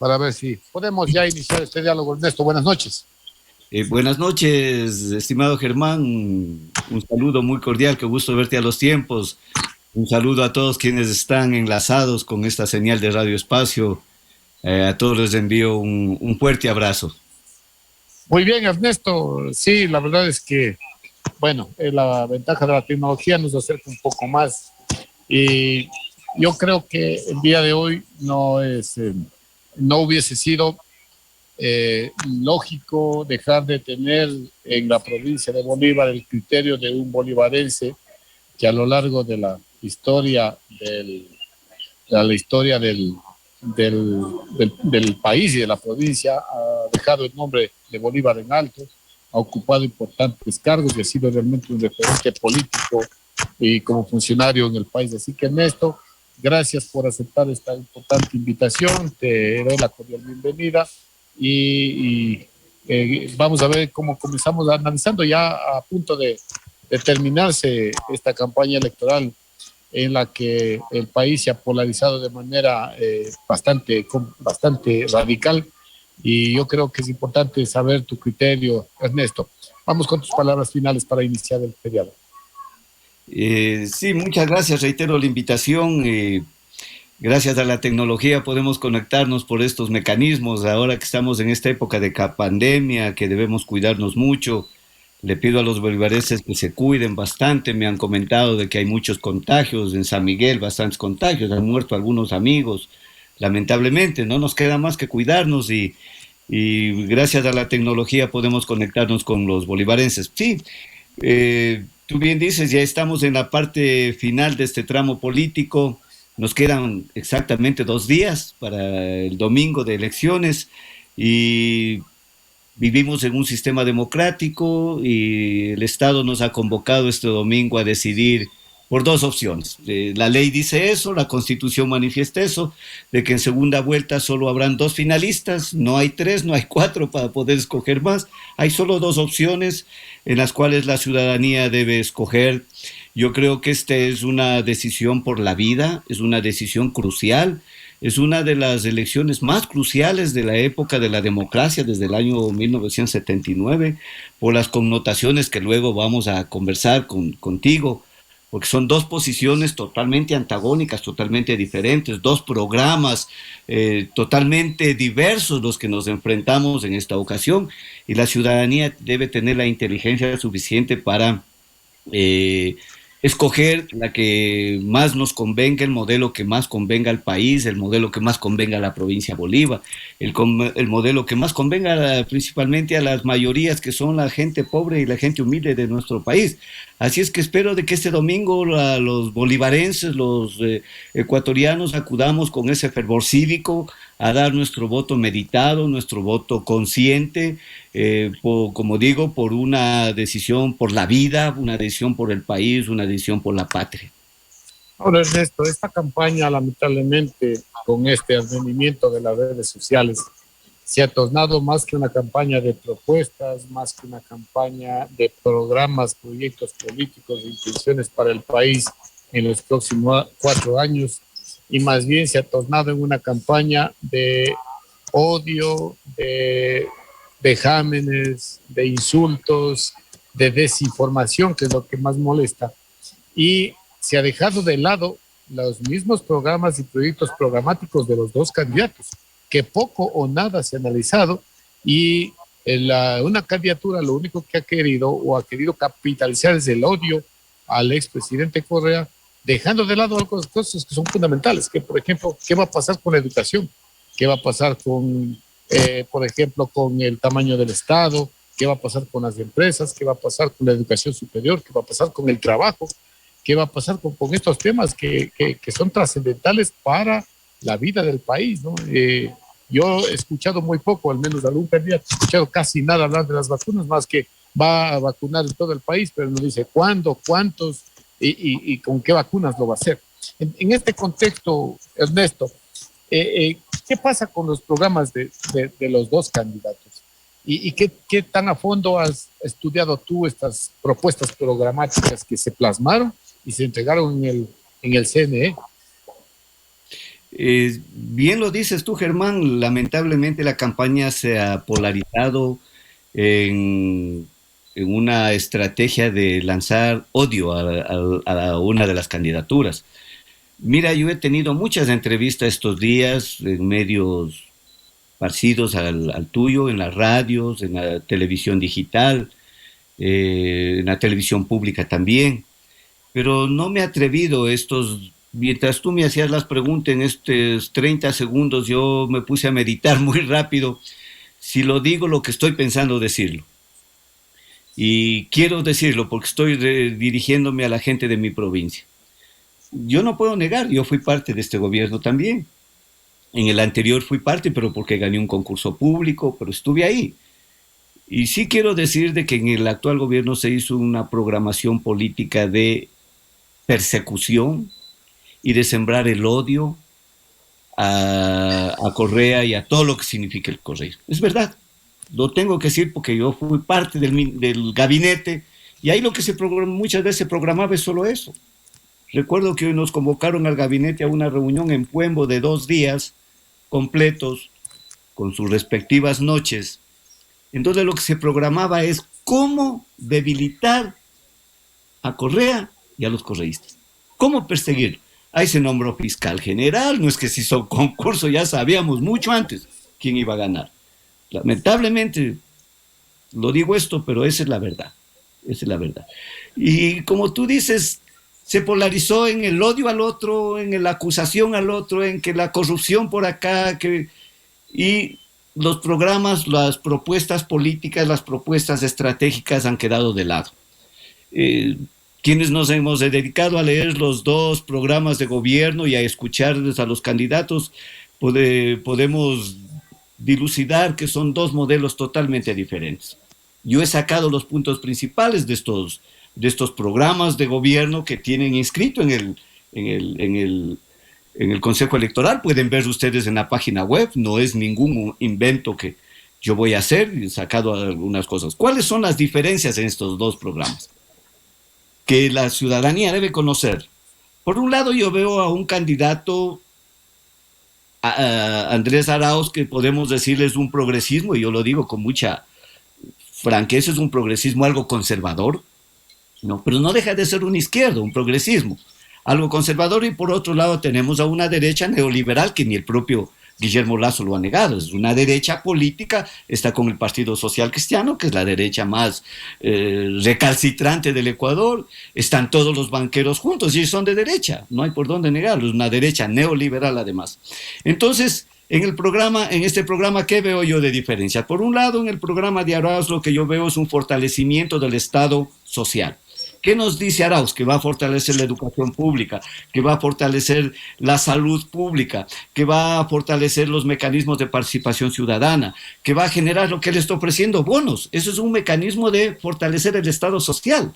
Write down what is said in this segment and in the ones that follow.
para ver si podemos ya iniciar este diálogo. Ernesto, buenas noches. Buenas noches, estimado Germán. Un saludo muy cordial, qué gusto verte a los tiempos. Un saludo a todos quienes están enlazados con esta señal de Radio Espacio. A todos les envío un fuerte abrazo. Muy bien, Ernesto. Sí, la verdad es que, bueno, la ventaja de la tecnología nos acerca un poco más. Y yo creo que el día de hoy no hubiese sido lógico dejar de tener en la provincia de Bolívar el criterio de un bolivarense que a lo largo de la historia del país y de la provincia ha dejado el nombre de Bolívar en alto, ha ocupado importantes cargos y ha sido realmente un referente político y como funcionario en el país. Así que Ernesto, gracias por aceptar esta importante invitación, te doy la cordial bienvenida y vamos a ver cómo comenzamos analizando ya a punto de terminarse esta campaña electoral en la que el país se ha polarizado de manera bastante radical y yo creo que es importante saber tu criterio, Ernesto. Vamos con tus palabras finales para iniciar el periodo. Sí, muchas gracias, reitero la invitación. Gracias a la tecnología podemos conectarnos por estos mecanismos. Ahora que estamos en esta época de pandemia, que debemos cuidarnos mucho, le pido a los bolivarenses que se cuiden bastante. Me han comentado de que hay muchos contagios en San Miguel, bastantes contagios, han muerto algunos amigos. Lamentablemente, no nos queda más que cuidarnos y gracias a la tecnología podemos conectarnos con los bolivarenses. Sí, tú bien dices, ya estamos en la parte final de este tramo político. Nos quedan exactamente 2 días para el domingo de elecciones y vivimos en un sistema democrático y el Estado nos ha convocado este domingo a decidir por 2 opciones. La ley dice eso, la Constitución manifiesta eso, de que en segunda vuelta solo habrán 2 finalistas, no hay 3, no hay 4 para poder escoger más. Hay solo 2 opciones en las cuales la ciudadanía debe escoger. Yo creo que esta es una decisión por la vida, es una decisión crucial, es una de las elecciones más cruciales de la época de la democracia desde el año 1979, por las connotaciones que luego vamos a conversar contigo, porque son 2 posiciones totalmente antagónicas, totalmente diferentes, 2 programas totalmente diversos los que nos enfrentamos en esta ocasión, y la ciudadanía debe tener la inteligencia suficiente para escoger la que más nos convenga, el modelo que más convenga al país, el modelo que más convenga a la provincia de Bolívar, el modelo que más convenga principalmente a las mayorías que son la gente pobre y la gente humilde de nuestro país. Así es que espero de que este domingo los bolivarenses, los ecuatorianos acudamos con ese fervor cívico a dar nuestro voto meditado, nuestro voto consciente, como digo, por una decisión por la vida, una decisión por el país, una decisión por la patria. Ahora, Ernesto, esta campaña, lamentablemente, con este advenimiento de las redes sociales, se ha tornado más que una campaña de propuestas, más que una campaña de programas, proyectos políticos, de intenciones para el país en los próximos 4 años, y más bien se ha tornado en una campaña de odio, de vejámenes, de insultos, de desinformación, que es lo que más molesta, y se ha dejado de lado los mismos programas y proyectos programáticos de los 2 candidatos, que poco o nada se ha analizado, y una candidatura lo único que ha querido capitalizar es el odio al expresidente Correa, dejando de lado algunas cosas que son fundamentales, que por ejemplo, ¿qué va a pasar con la educación? ¿Qué va a pasar con, por ejemplo, con el tamaño del Estado? ¿Qué va a pasar con las empresas? ¿Qué va a pasar con la educación superior? ¿Qué va a pasar con el trabajo? ¿Qué va a pasar con estos temas que son trascendentales para la vida del país, ¿no? Yo he escuchado muy poco, al menos de algún candidato, he escuchado casi nada hablar de las vacunas, más que va a vacunar en todo el país, pero no dice cuándo, cuántos y con qué vacunas lo va a hacer. En este contexto, Ernesto, ¿qué pasa con los programas de los 2 candidatos? ¿Y qué tan a fondo has estudiado tú estas propuestas programáticas que se plasmaron y se entregaron en el CNE? Bien lo dices tú, Germán, lamentablemente la campaña se ha polarizado en, en una estrategia de lanzar odio a una de las candidaturas. Mira, yo he tenido muchas entrevistas estos días en medios parecidos al tuyo, en las radios, en la televisión digital, en la televisión pública también, pero no me he atrevido mientras tú me hacías las preguntas en estos 30 segundos, yo me puse a meditar muy rápido si lo digo lo que estoy pensando decirlo. Y quiero decirlo porque estoy dirigiéndome a la gente de mi provincia. Yo no puedo negar, yo fui parte de este gobierno también. En el anterior fui parte, pero porque gané un concurso público, pero estuve ahí. Y sí quiero decir de que en el actual gobierno se hizo una programación política de persecución y de sembrar el odio a Correa y a todo lo que significa el Correa. Es verdad, lo tengo que decir porque yo fui parte del gabinete y ahí lo que muchas veces se programaba es solo eso. Recuerdo que hoy nos convocaron al gabinete a una reunión en Puembo de 2 días completos, con sus respectivas noches. Entonces lo que se programaba es cómo debilitar a Correa y a los correístas. ¿Cómo perseguirlo? Ahí se nombró fiscal general, no es que se hizo concurso, ya sabíamos mucho antes quién iba a ganar. Lamentablemente, lo digo esto, pero esa es la verdad. Esa es la verdad. Y como tú dices, se polarizó en el odio al otro, en la acusación al otro, en que la corrupción por acá, y los programas, las propuestas políticas, las propuestas estratégicas han quedado de lado. Quienes nos hemos dedicado a leer los 2 programas de gobierno y a escucharles a los candidatos, podemos dilucidar que son 2 modelos totalmente diferentes. Yo he sacado los puntos principales de estos programas de gobierno que tienen inscrito en el Consejo Electoral. Pueden ver ustedes en la página web, no es ningún invento que yo voy a hacer, he sacado algunas cosas. ¿Cuáles son las diferencias en estos 2 programas? Que la ciudadanía debe conocer. Por un lado, yo veo a un candidato, a Andrés Arauz, que podemos decirles un progresismo, y yo lo digo con mucha franqueza, es un progresismo algo conservador, ¿no? Pero no deja de ser una izquierda, un progresismo, algo conservador, y por otro lado tenemos a una derecha neoliberal que ni el propio Guillermo Lasso lo ha negado. Es una derecha política, está con el Partido Social Cristiano, que es la derecha más recalcitrante del Ecuador, están todos los banqueros juntos y son de derecha, no hay por dónde negarlo, es una derecha neoliberal además. Entonces, en este programa, ¿qué veo yo de diferencia? Por un lado, en el programa de Arauz lo que yo veo es un fortalecimiento del Estado social. ¿Qué nos dice Arauz? Que va a fortalecer la educación pública, que va a fortalecer la salud pública, que va a fortalecer los mecanismos de participación ciudadana, que va a generar lo que él está ofreciendo, bonos. Eso es un mecanismo de fortalecer el Estado social.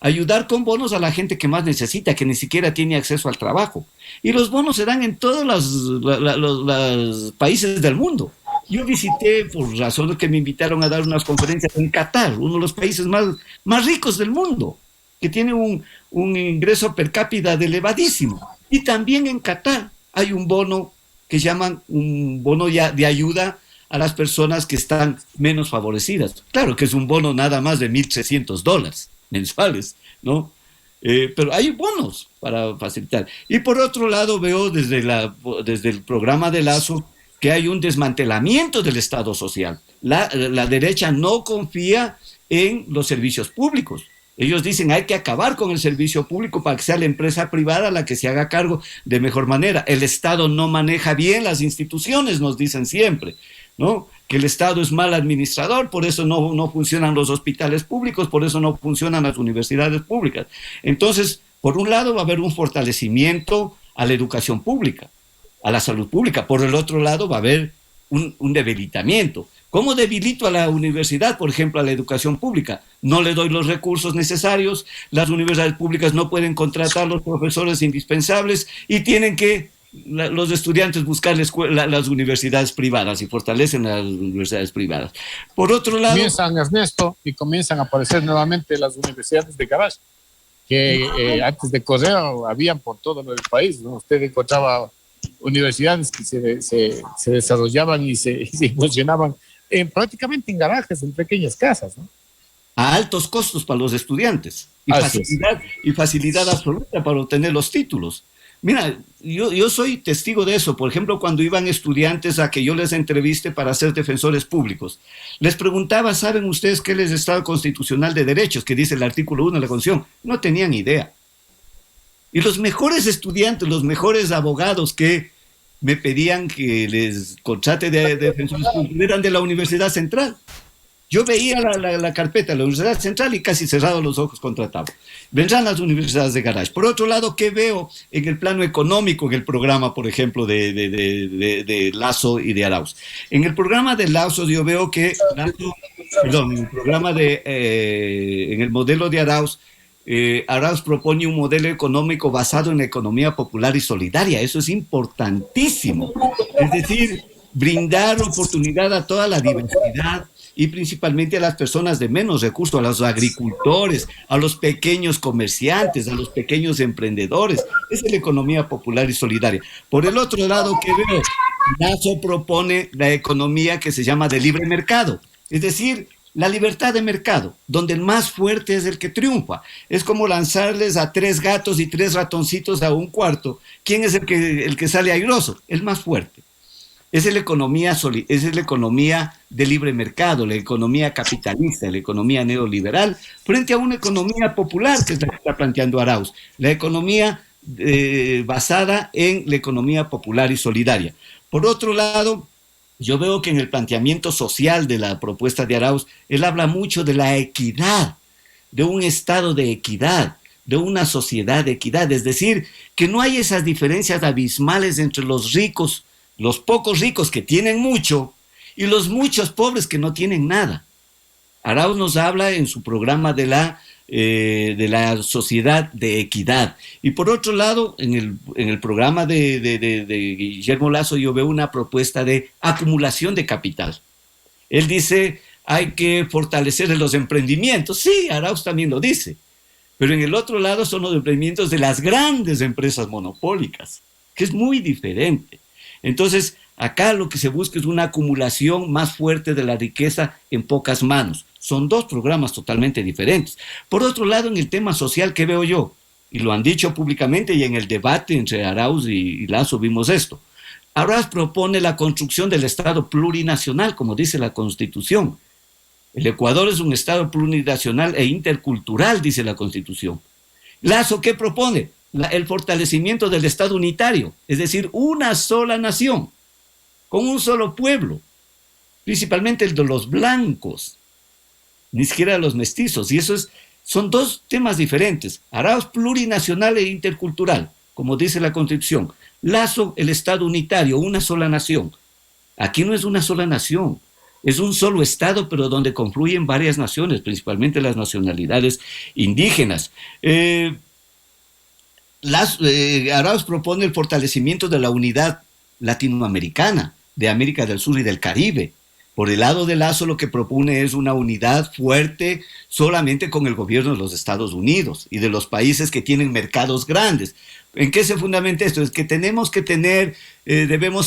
Ayudar con bonos a la gente que más necesita, que ni siquiera tiene acceso al trabajo. Y los bonos se dan en todos los países del mundo. Yo visité, por razones que me invitaron a dar unas conferencias en Qatar, uno de los países más ricos del mundo, que tiene un ingreso per cápita elevadísimo. Y también en Qatar hay un bono que llaman un bono de ayuda a las personas que están menos favorecidas. Claro que es un bono nada más de $1,300 mensuales, ¿no? Pero hay bonos para facilitar. Y por otro lado veo desde el programa de Lasso que hay un desmantelamiento del Estado social. La derecha no confía en los servicios públicos. Ellos dicen hay que acabar con el servicio público para que sea la empresa privada la que se haga cargo de mejor manera. El Estado no maneja bien las instituciones, nos dicen siempre, ¿no? Que el Estado es mal administrador, por eso no funcionan los hospitales públicos, por eso no funcionan las universidades públicas. Entonces, por un lado va a haber un fortalecimiento a la educación pública, a la salud pública. Por el otro lado va a haber un debilitamiento. ¿Cómo debilito a la universidad, por ejemplo, a la educación pública? No le doy los recursos necesarios, las universidades públicas no pueden contratar los profesores indispensables y tienen que los estudiantes buscar las universidades privadas y fortalecen las universidades privadas. Por otro lado... Comienzan, Ernesto, y comienzan a aparecer nuevamente las universidades de garage, que antes de Correa habían por todo el país, ¿no? Usted encontraba universidades que se desarrollaban y se funcionaban prácticamente en garajes, en pequeñas casas, ¿no? A altos costos para los estudiantes Así y facilidad absoluta para obtener los títulos. Mira, yo soy testigo de eso. Por ejemplo, cuando iban estudiantes a que yo les entreviste para ser defensores públicos, les preguntaba, ¿saben ustedes qué es el Estado Constitucional de Derechos, que dice el artículo 1 de la Constitución? No tenían idea. Y los mejores estudiantes, los mejores abogados que me pedían que les contrate de defensores públicos eran de la Universidad Central. Yo veía la carpeta de la Universidad Central y casi cerrado los ojos contrataba. Vendrán las universidades de garage. Por otro lado, ¿qué veo en el plano económico en el programa, por ejemplo, de Lasso y de Arauz? En el programa de Lasso yo veo que, en el programa en el modelo de Arauz, Arauz propone un modelo económico basado en la economía popular y solidaria. Eso es importantísimo. Es decir, brindar oportunidad a toda la diversidad y principalmente a las personas de menos recursos, a los agricultores, a los pequeños comerciantes, a los pequeños emprendedores. Esa es la economía popular y solidaria. Por el otro lado, ¿qué veo? Lasso propone la economía que se llama de libre mercado, es decir, la libertad de mercado, donde el más fuerte es el que triunfa. Es como lanzarles a 3 gatos y 3 ratoncitos a un cuarto. ¿Quién es el que sale airoso? El más fuerte. Esa es la economía de libre mercado, la economía capitalista, la economía neoliberal, frente a una economía popular que es la que está planteando Arauz, la economía basada en la economía popular y solidaria. Por otro lado, yo veo que en el planteamiento social de la propuesta de Arauz, él habla mucho de la equidad, de un estado de equidad, de una sociedad de equidad, es decir, que no hay esas diferencias abismales entre los ricos, los pocos ricos que tienen mucho y los muchos pobres que no tienen nada. Arauz nos habla en su programa de la sociedad de equidad. Y por otro lado, en el programa de Guillermo Lasso yo veo una propuesta de acumulación de capital. Él dice, hay que fortalecer los emprendimientos. Sí, Arauz también lo dice. Pero en el otro lado son los emprendimientos de las grandes empresas monopólicas, que es muy diferente. Entonces, acá lo que se busca es una acumulación más fuerte de la riqueza en pocas manos. Son 2 programas totalmente diferentes. Por otro lado, en el tema social, ¿qué veo yo? Y lo han dicho públicamente y en el debate entre Arauz y Lasso vimos esto. Arauz propone la construcción del Estado plurinacional, como dice la Constitución. El Ecuador es un Estado plurinacional e intercultural, dice la Constitución. Lasso, ¿qué propone? El fortalecimiento del Estado unitario, es decir, una sola nación, con un solo pueblo, principalmente el de los blancos, ni siquiera los mestizos, y son 2 temas diferentes. Arauz plurinacional e intercultural, como dice la Constitución. Lasso, el Estado unitario, una sola nación. Aquí no es una sola nación, es un solo Estado, pero donde confluyen varias naciones, principalmente las nacionalidades indígenas. Arauz propone el fortalecimiento de la unidad latinoamericana, de América del Sur y del Caribe. Por el lado de Lasso lo que propone es una unidad fuerte solamente con el gobierno de los Estados Unidos y de los países que tienen mercados grandes. ¿En qué se fundamenta esto? Es que debemos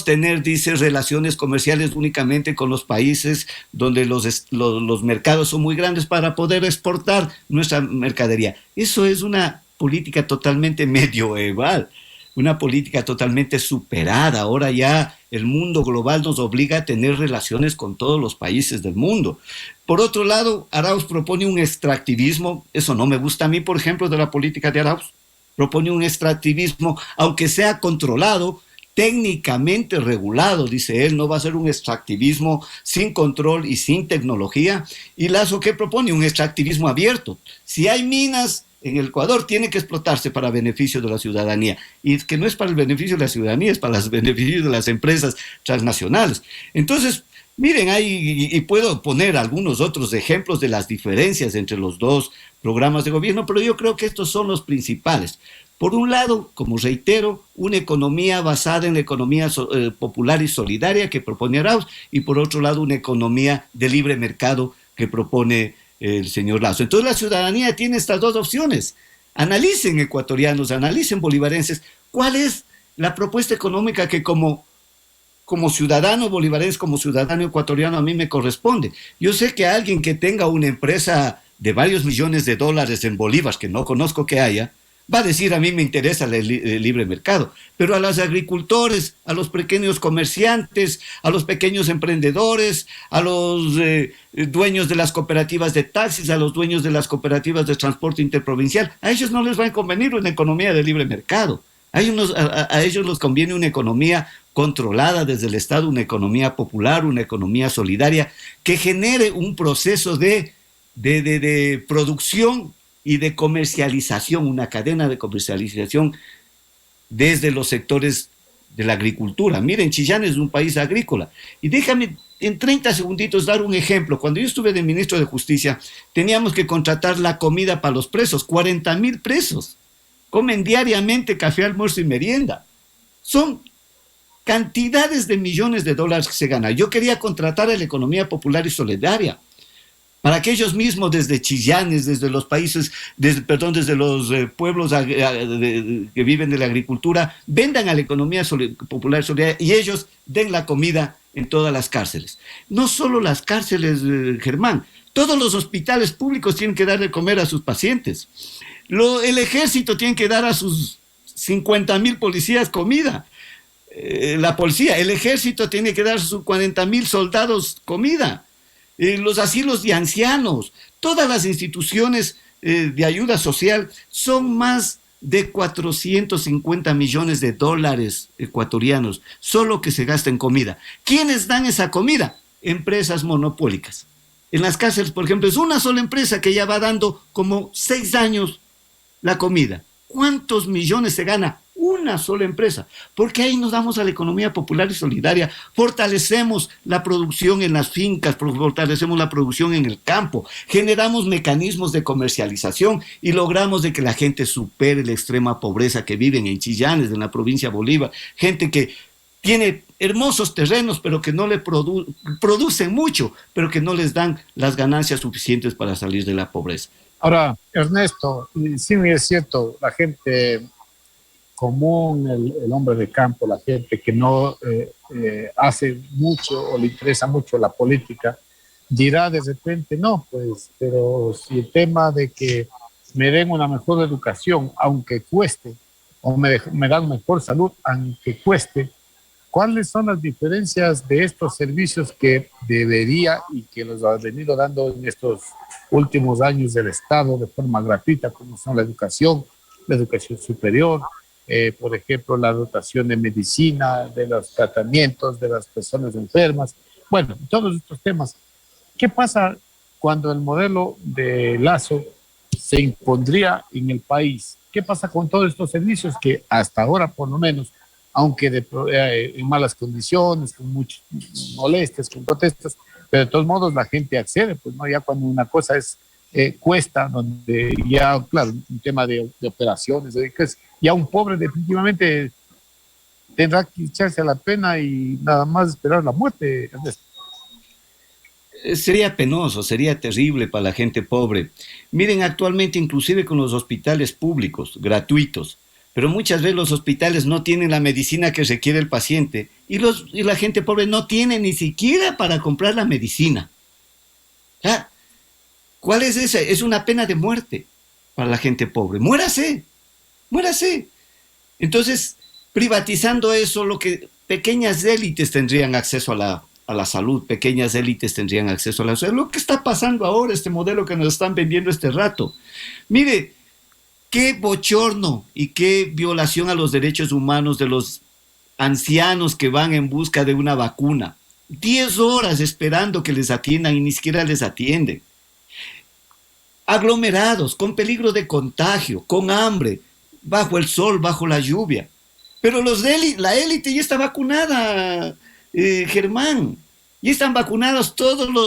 tener, dice, relaciones comerciales únicamente con los países donde los mercados son muy grandes para poder exportar nuestra mercadería. Eso es una política totalmente medieval, una política totalmente superada. Ahora ya el mundo global nos obliga a tener relaciones con todos los países del mundo. Por otro lado, Arauz propone un extractivismo, eso no me gusta a mí, por ejemplo, de la política de Arauz. Propone un extractivismo, aunque sea controlado, técnicamente regulado, dice él, no va a ser un extractivismo sin control y sin tecnología. Y Lasso, ¿qué propone? Un extractivismo abierto. Si hay minas en el Ecuador, tiene que explotarse para beneficio de la ciudadanía. Y que no es para el beneficio de la ciudadanía, es para el beneficio de las empresas transnacionales. Entonces, miren, y puedo poner algunos otros ejemplos de las diferencias entre los 2 programas de gobierno, pero yo creo que estos son los principales. Por un lado, como reitero, una economía basada en la economía popular y solidaria que propone Arauz, y por otro lado, una economía de libre mercado que propone el señor Lasso. Entonces la ciudadanía tiene estas 2 opciones. Analicen, ecuatorianos, analicen, bolivarenses, ¿cuál es la propuesta económica que como ciudadano bolivarense, como ciudadano ecuatoriano, a mí me corresponde. Yo sé que alguien que tenga una empresa de varios millones de dólares en bolívares, que no conozco que haya, va a decir, a mí me interesa el libre mercado, pero a los agricultores, a los pequeños comerciantes, a los pequeños emprendedores, a los dueños de las cooperativas de taxis, a los dueños de las cooperativas de transporte interprovincial, a ellos no les va a convenir una economía de libre mercado. A ellos les conviene una economía controlada desde el Estado, una economía popular, una economía solidaria, que genere un proceso de producción y de comercialización, una cadena de comercialización desde los sectores de la agricultura. Miren, Chillán es un país agrícola. Y déjame en 30 segunditos dar un ejemplo. Cuando yo estuve de ministro de Justicia, teníamos que contratar la comida para los presos. 40,000 presos comen diariamente café, almuerzo y merienda. Son cantidades de millones de dólares que se ganan. Yo quería contratar a la economía popular y solidaria para que ellos mismos desde Chillanes, desde los países, desde los pueblos que viven de la agricultura, vendan a la economía popular y solidaria y ellos den la comida en todas las cárceles. No solo las cárceles, Germán, todos los hospitales públicos tienen que dar de comer a sus pacientes. El ejército tiene que dar a sus 50,000 policías comida. La policía, el ejército tiene que dar a sus 40,000 soldados comida. Los asilos de ancianos, todas las instituciones de ayuda social son más de 450 millones de dólares ecuatorianos, solo que se gasta en comida. ¿Quiénes dan esa comida? Empresas monopólicas. En las cárceles, por ejemplo, es una sola empresa que ya va dando como 6 años la comida. ¿Cuántos millones se gana una sola empresa? Porque ahí nos damos a la economía popular y solidaria, fortalecemos la producción en las fincas, fortalecemos la producción en el campo, generamos mecanismos de comercialización y logramos de que la gente supere la extrema pobreza que viven en Chillanes, en la provincia de Bolívar, gente que tiene hermosos terrenos, pero que no le producen mucho, pero que no les dan las ganancias suficientes para salir de la pobreza. Ahora, Ernesto, sí es cierto, la gente común, el hombre de campo, la gente que no hace mucho o le interesa mucho la política, dirá de repente, no, pues, pero si el tema de que me den una mejor educación, aunque cueste, o me dan mejor salud, aunque cueste, ¿cuáles son las diferencias de estos servicios que debería y que los ha venido dando en estos últimos años del Estado de forma gratuita, como son la educación superior, por ejemplo, la dotación de medicina, de los tratamientos de las personas enfermas, bueno, todos estos temas? ¿Qué pasa cuando el modelo de Lasso se impondría en el país? ¿Qué pasa con todos estos servicios que hasta ahora, por lo menos, aunque en malas condiciones, con muchas molestias, con protestas, pero de todos modos la gente accede, pues no, ya cuando una cosa es cuesta, donde ya, claro, un tema de operaciones, ya un pobre definitivamente tendrá que echarse a la pena y nada más esperar la muerte. Sería penoso, sería terrible para la gente pobre. Miren, actualmente inclusive con los hospitales públicos, gratuitos, pero muchas veces los hospitales no tienen la medicina que requiere el paciente y la gente pobre no tiene ni siquiera para comprar la medicina. ¿Ah? ¿Cuál es esa? Es una pena de muerte para la gente pobre. ¡Muérase! ¡Muérase! Entonces, privatizando eso, pequeñas élites tendrían acceso a la salud, pequeñas élites tendrían acceso a la salud. Lo que está pasando ahora, este modelo que nos están vendiendo este rato. Mire, qué bochorno y qué violación a los derechos humanos de los ancianos que van en busca de una vacuna. 10 horas esperando que les atiendan y ni siquiera les atienden. Aglomerados, con peligro de contagio, con hambre, bajo el sol, bajo la lluvia. Pero la élite ya está vacunada, Germán. Ya están vacunados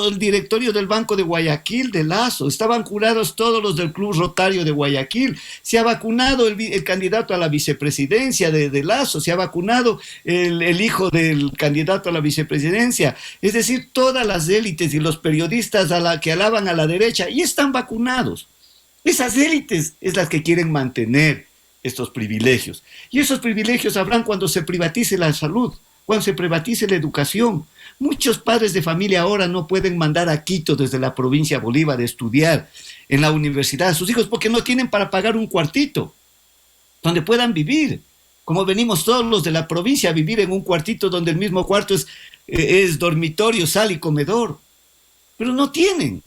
el directorio del Banco de Guayaquil, de Lasso, están vacunados todos los del Club Rotario de Guayaquil, se ha vacunado el candidato a la vicepresidencia de Lasso, se ha vacunado el hijo del candidato a la vicepresidencia, es decir, todas las élites y los periodistas que alaban a la derecha ya están vacunados. Esas élites es las que quieren mantener estos privilegios. Y esos privilegios habrán cuando se privatice la salud, cuando se privatice la educación. Muchos padres de familia ahora no pueden mandar a Quito desde la provincia de Bolívar a estudiar en la universidad a sus hijos porque no tienen para pagar un cuartito donde puedan vivir. Como venimos todos los de la provincia a vivir en un cuartito donde el mismo cuarto es dormitorio, sala y comedor. Pero no tienen.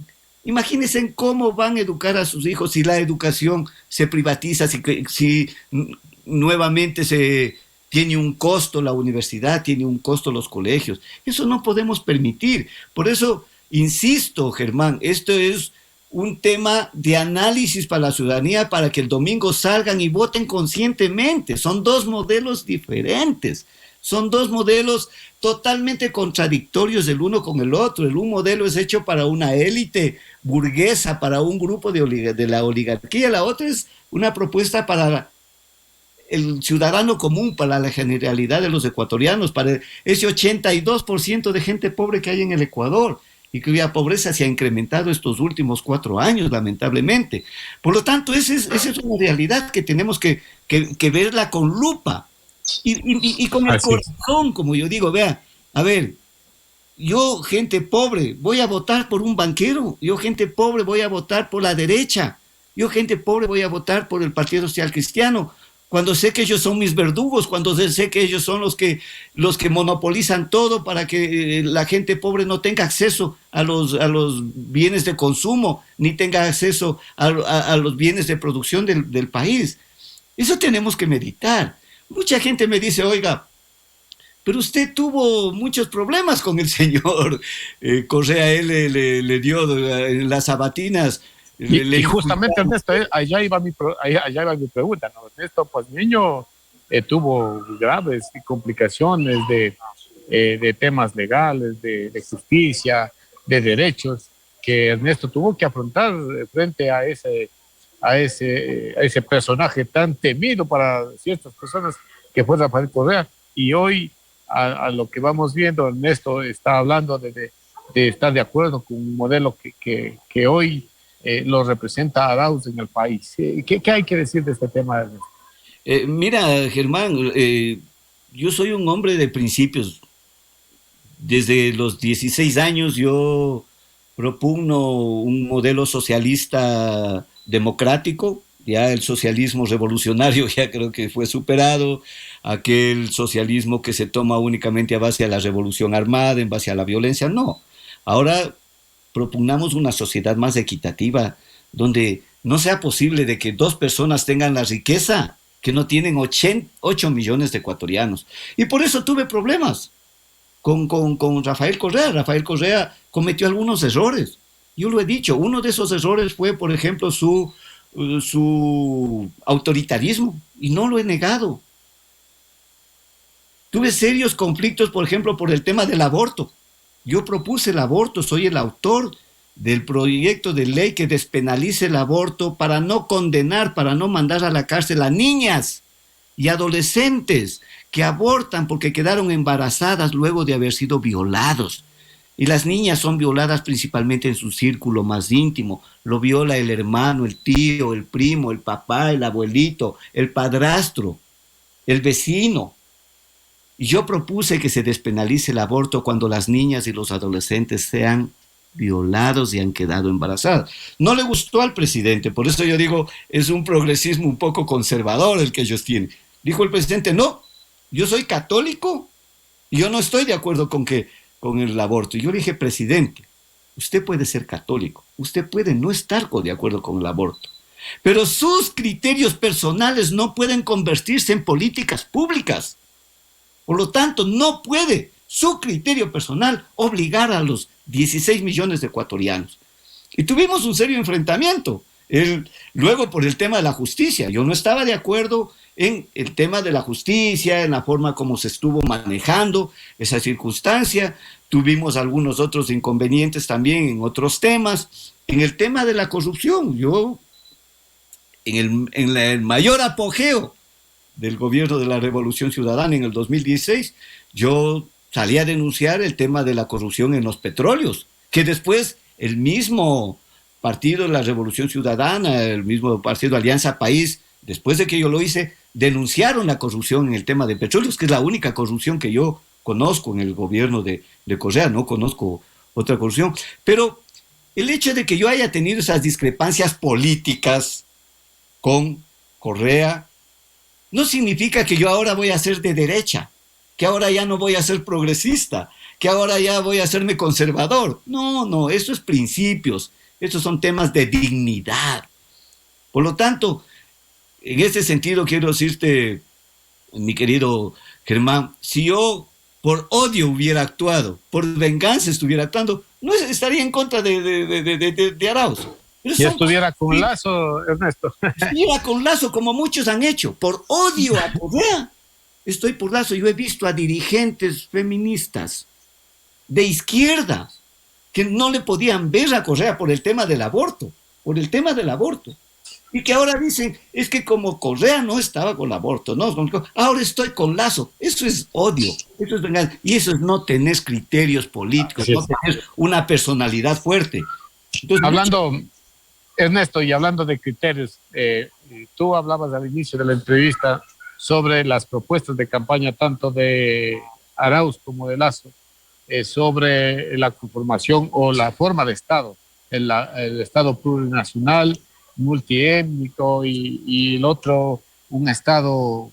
Imagínense en cómo van a educar a sus hijos si la educación se privatiza, si nuevamente se tiene un costo la universidad, tiene un costo los colegios. Eso no podemos permitir. Por eso, insisto, Germán, esto es un tema de análisis para la ciudadanía para que el domingo salgan y voten conscientemente. Son dos modelos diferentes. Son dos modelos totalmente contradictorios el uno con el otro. El un modelo es hecho para una élite burguesa, para un grupo de la oligarquía. La otra es una propuesta para el ciudadano común, para la generalidad de los ecuatorianos, para ese 82% de gente pobre que hay en el Ecuador y cuya pobreza se ha incrementado estos últimos 4 años, lamentablemente. Por lo tanto, esa es una realidad que tenemos que verla con lupa. Y con el corazón, como yo digo, vea, a ver, yo, gente pobre, voy a votar por un banquero, yo, gente pobre, voy a votar por la derecha, yo, gente pobre, voy a votar por el Partido Social Cristiano, cuando sé que ellos son mis verdugos, cuando sé que ellos son los que monopolizan todo para que la gente pobre no tenga acceso a los bienes de consumo, ni tenga acceso a los bienes de producción del país. Eso tenemos que meditar. Mucha gente me dice, oiga, pero usted tuvo muchos problemas con el señor Correa, él le dio en las sabatinas. Y justamente, Ernesto, allá iba mi pregunta, ¿no? Ernesto, pues niño tuvo graves complicaciones de temas legales, de justicia, de derechos, que Ernesto tuvo que afrontar frente a ese personaje tan temido para ciertas personas que fue Rafael Correa. Y hoy, a lo que vamos viendo, Ernesto está hablando de estar de acuerdo con un modelo que hoy lo representa a Arauz en el país. ¿Qué hay que decir de este tema, Ernesto? Mira, Germán, yo soy un hombre de principios. Desde los 16 años yo propugno un modelo socialista democrático. Ya el socialismo revolucionario ya creo que fue superado, aquel socialismo que se toma únicamente a base de la revolución armada, en base a la violencia, no. Ahora propugnamos una sociedad más equitativa, donde no sea posible de que 2 personas tengan la riqueza que no tienen 8 millones de ecuatorianos. Y por eso tuve problemas con Rafael Correa. Rafael Correa cometió algunos errores. Yo lo he dicho, uno de esos errores fue, por ejemplo, su autoritarismo, y no lo he negado. Tuve serios conflictos, por ejemplo, por el tema del aborto. Yo propuse el aborto, soy el autor del proyecto de ley que despenalice el aborto para no condenar, para no mandar a la cárcel a niñas y adolescentes que abortan porque quedaron embarazadas luego de haber sido violados. Y las niñas son violadas principalmente en su círculo más íntimo. Lo viola el hermano, el tío, el primo, el papá, el abuelito, el padrastro, el vecino. Y yo propuse que se despenalice el aborto cuando las niñas y los adolescentes sean violados y han quedado embarazadas. No le gustó al presidente, por eso yo digo, es un progresismo un poco conservador el que ellos tienen. Dijo el presidente, no, yo soy católico y yo no estoy de acuerdo con el aborto. Y yo le dije, presidente, usted puede ser católico, usted puede no estar de acuerdo con el aborto, pero sus criterios personales no pueden convertirse en políticas públicas. Por lo tanto, no puede su criterio personal obligar a los 16 millones de ecuatorianos. Y tuvimos un serio enfrentamiento. Luego por el tema de la justicia. Yo no estaba de acuerdo en el tema de la justicia, en la forma como se estuvo manejando esa circunstancia. Tuvimos algunos otros inconvenientes también en otros temas. En el tema de la corrupción, yo, en el mayor apogeo del gobierno de la Revolución Ciudadana en el 2016, yo salí a denunciar el tema de la corrupción en los petróleos, que después el mismo partido de la Revolución Ciudadana, el mismo partido Alianza País, después de que yo lo hice, denunciaron la corrupción en el tema de petróleos, que es la única corrupción que yo conozco en el gobierno de Correa, no conozco otra corrupción. Pero el hecho de que yo haya tenido esas discrepancias políticas con Correa no significa que yo ahora voy a ser de derecha, que ahora ya no voy a ser progresista, que ahora ya voy a hacerme conservador. No, no, eso es principios, esos son temas de dignidad. Por lo tanto, en este sentido quiero decirte, mi querido Germán, si yo por odio hubiera actuado, por venganza estuviera actuando, no estaría en contra de Arauz. Pero si estuviera con Lazo, Ernesto. Estuviera con Lazo, como muchos han hecho, por odio a Correa. Estoy por Lazo. Yo he visto a dirigentes feministas de izquierda que no le podían ver a Correa por el tema del aborto, y que ahora dicen, es que como Correa no estaba con el aborto, no, ahora estoy con Lazo. Eso es odio, eso es venganza, y eso es no tener criterios políticos, no tener una personalidad fuerte. Entonces, hablando, Ernesto, y hablando de criterios, tú hablabas al inicio de la entrevista sobre las propuestas de campaña tanto de Arauz como de Lazo, sobre la conformación o la forma de Estado, el Estado plurinacional, multiétnico y el otro, un Estado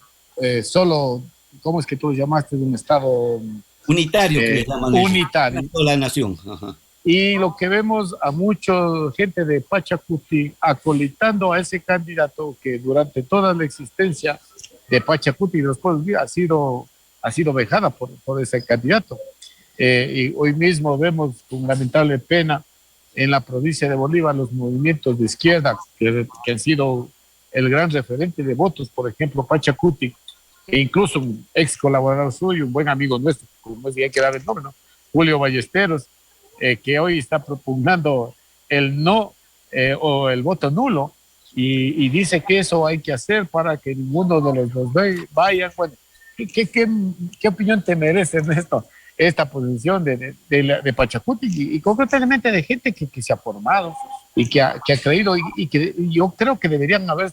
solo, ¿cómo es que tú llamaste? Un Estado unitario, que le llaman unitario. La nación. Ajá. Y lo que vemos a mucha gente de Pachacuti acolitando a ese candidato que durante toda la existencia de Pachacuti y los pueblos ha sido vejada por ese candidato. Y hoy mismo vemos con lamentable pena en la provincia de Bolívar los movimientos de izquierda que han sido el gran referente de votos, por ejemplo, Pachacuti, e incluso un ex colaborador suyo, un buen amigo nuestro, como no hay que dar el nombre, ¿no? Julio Ballesteros, que hoy está propugnando el no o el voto nulo y dice que eso hay que hacer para que ninguno de los dos vayan. Bueno, ¿qué opinión te merece, Ernesto, esta posición de Pachacuti y concretamente de gente que se ha formado y que ha creído y que yo creo que deberían haber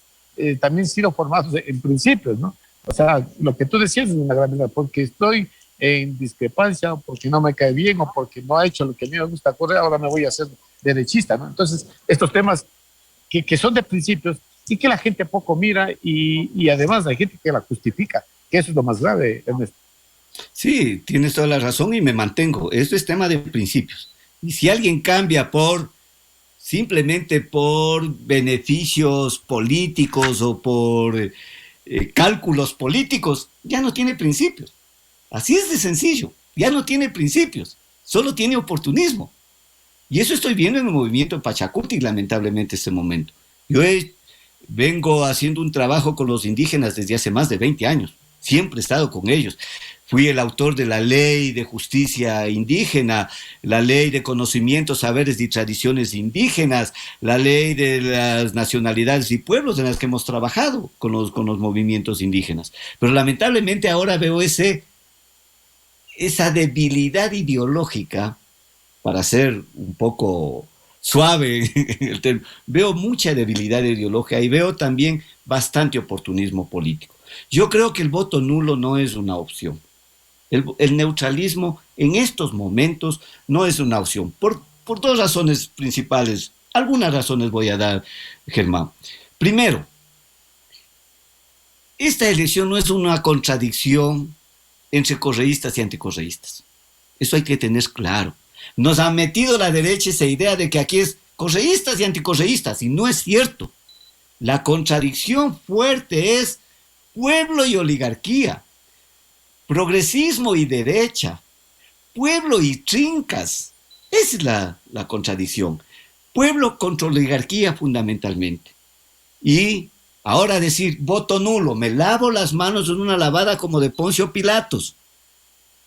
también sido formados en principios, ¿no? O sea, lo que tú decías es una gran verdad, porque estoy en discrepancia, porque no me cae bien o porque no ha hecho lo que a mí me gusta correr, ahora me voy a hacer derechista, ¿no? Entonces, estos temas que son de principios y que la gente poco mira y además hay gente que la justifica, que eso es lo más grave, Ernesto. Sí, tienes toda la razón y me mantengo. Esto es tema de principios. Y si alguien cambia simplemente por beneficios políticos o por cálculos políticos, ya no tiene principios. Así es de sencillo. Ya no tiene principios, solo tiene oportunismo. Y eso estoy viendo en el movimiento Pachacuti, lamentablemente, en este momento. Yo vengo haciendo un trabajo con los indígenas desde hace más de 20 años. Siempre he estado con ellos. Fui el autor de la ley de justicia indígena, la ley de conocimientos, saberes y tradiciones indígenas, la ley de las nacionalidades y pueblos en las que hemos trabajado con los movimientos indígenas. Pero lamentablemente ahora veo esa debilidad ideológica, para ser un poco suave, veo mucha debilidad ideológica y veo también bastante oportunismo político. Yo creo que el voto nulo no es una opción. El neutralismo en estos momentos no es una opción, por dos razones principales. Algunas razones voy a dar, Germán. Primero, esta elección no es una contradicción entre correístas y anticorreístas. Eso hay que tener claro. Nos ha metido la derecha esa idea de que aquí es correístas y anticorreístas, y no es cierto. La contradicción fuerte es pueblo y oligarquía, progresismo y derecha, pueblo y trincas. Esa es la contradicción. Pueblo contra oligarquía fundamentalmente. Y ahora decir voto nulo, me lavo las manos en una lavada como de Poncio Pilatos.